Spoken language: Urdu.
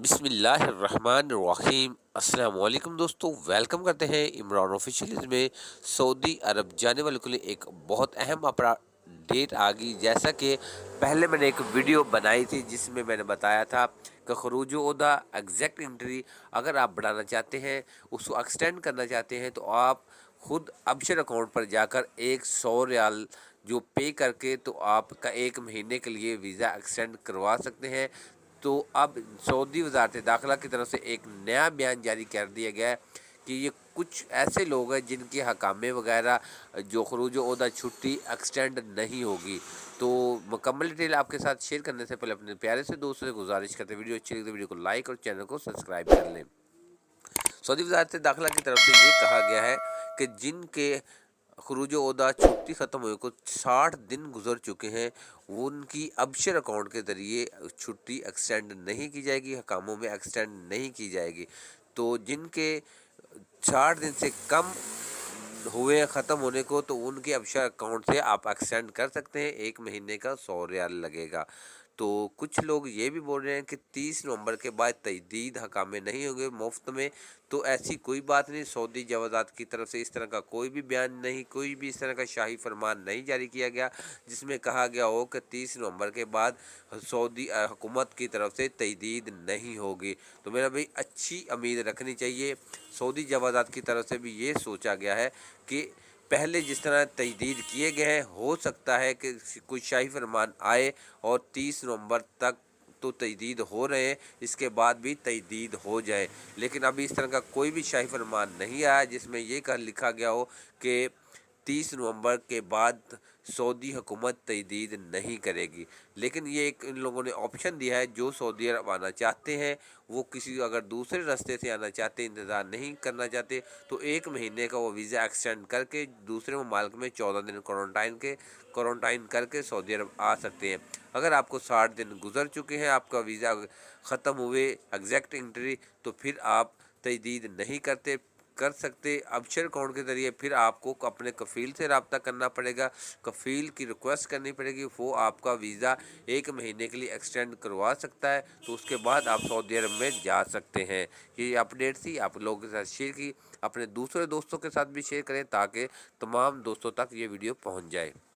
بسم اللہ الرحمن الرحیم۔ السلام علیکم دوستو، ویلکم کرتے ہیں عمران آفیشیل میں۔ سعودی عرب جانے والوں کے لیے ایک بہت اہم ڈیٹ آ گئی۔ جیسا کہ پہلے میں نے ایک ویڈیو بنائی تھی جس میں میں نے بتایا تھا کہ خروج عہدہ ایگزیکٹ انٹری اگر آپ بڑھانا چاہتے ہیں، اس کو ایکسٹینڈ کرنا چاہتے ہیں، تو آپ خود ابشر اکاؤنٹ پر جا کر 100 ریال جو پے کر کے تو آپ کا 1 مہینے کے لیے ویزا ایکسٹینڈ کروا سکتے ہیں۔ تو اب سعودی وزارت داخلہ کی طرف سے ایک نیا بیان جاری کر دیا گیا ہے کہ یہ کچھ ایسے لوگ ہیں جن کی حکامے وغیرہ جو خروج عہدہ چھٹی ایکسٹینڈ نہیں ہوگی۔ تو مکمل ڈیٹیل آپ کے ساتھ شیئر کرنے سے پہلے اپنے پیارے سے دوستوں سے گزارش کرتے ویڈیو اچھی لگے تو ویڈیو کو لائک اور چینل کو سبسکرائب کر لیں۔ سعودی وزارت داخلہ کی طرف سے یہ کہا گیا ہے کہ جن کے خروج عہدہ چھٹی ختم ہوئے کو 60 دن گزر چکے ہیں، وہ ان کی ابشر اکاؤنٹ کے ذریعے چھٹی ایکسٹینڈ نہیں کی جائے گی، حکاموں میں ایکسٹینڈ نہیں کی جائے گی۔ تو جن کے 60 دن سے کم ہوئے ختم ہونے کو، تو ان کے ابشر اکاؤنٹ سے آپ ایکسٹینڈ کر سکتے ہیں، 1 مہینے کا 100 ریال لگے گا۔ تو کچھ لوگ یہ بھی بول رہے ہیں کہ 30 نومبر کے بعد تجدید حکامے نہیں ہوں گے مفت میں۔ تو ایسی کوئی بات نہیں، سعودی جوازات کی طرف سے اس طرح کا کوئی بھی بیان نہیں، کوئی بھی اس طرح کا شاہی فرمان نہیں جاری کیا گیا جس میں کہا گیا ہو کہ 30 نومبر کے بعد سعودی حکومت کی طرف سے تجدید نہیں ہوگی۔ تو میرا بھائی اچھی امید رکھنی چاہیے۔ سعودی جوازات کی طرف سے بھی یہ سوچا گیا ہے کہ پہلے جس طرح تجدید کیے گئے ہیں، ہو سکتا ہے کہ کوئی شاہی فرمان آئے اور 30 نومبر تک تو تجدید ہو رہے ہیں، اس کے بعد بھی تجدید ہو جائے، لیکن ابھی اس طرح کا کوئی بھی شاہی فرمان نہیں آیا جس میں یہ لکھا گیا ہو کہ 30 نومبر کے بعد سعودی حکومت تجدید نہیں کرے گی۔ لیکن یہ ایک ان لوگوں نے آپشن دیا ہے، جو سعودی عرب آنا چاہتے ہیں، وہ کسی اگر دوسرے راستے سے آنا چاہتے، انتظار نہیں کرنا چاہتے، تو 1 مہینے کا وہ ویزا ایکسٹینڈ کر کے دوسرے ممالک میں 14 دن کوارنٹائن کر کے سعودی عرب آ سکتے ہیں۔ اگر آپ کو 60 دن گزر چکے ہیں، آپ کا ویزا ختم ہوئے ایگزیکٹ انٹری، تو پھر آپ تجدید نہیں کر سکتے ابشر اکاؤنٹ کے ذریعے۔ پھر آپ کو اپنے کفیل سے رابطہ کرنا پڑے گا، کفیل کی ریکویسٹ کرنی پڑے گی، وہ آپ کا ویزا 1 مہینے کے لیے ایکسٹینڈ کروا سکتا ہے، تو اس کے بعد آپ سعودی عرب میں جا سکتے ہیں۔ یہ اپڈیٹ تھی، آپ لوگوں کے ساتھ شیئر کی، اپنے دوسرے دوستوں کے ساتھ بھی شیئر کریں تاکہ تمام دوستوں تک یہ ویڈیو پہنچ جائے۔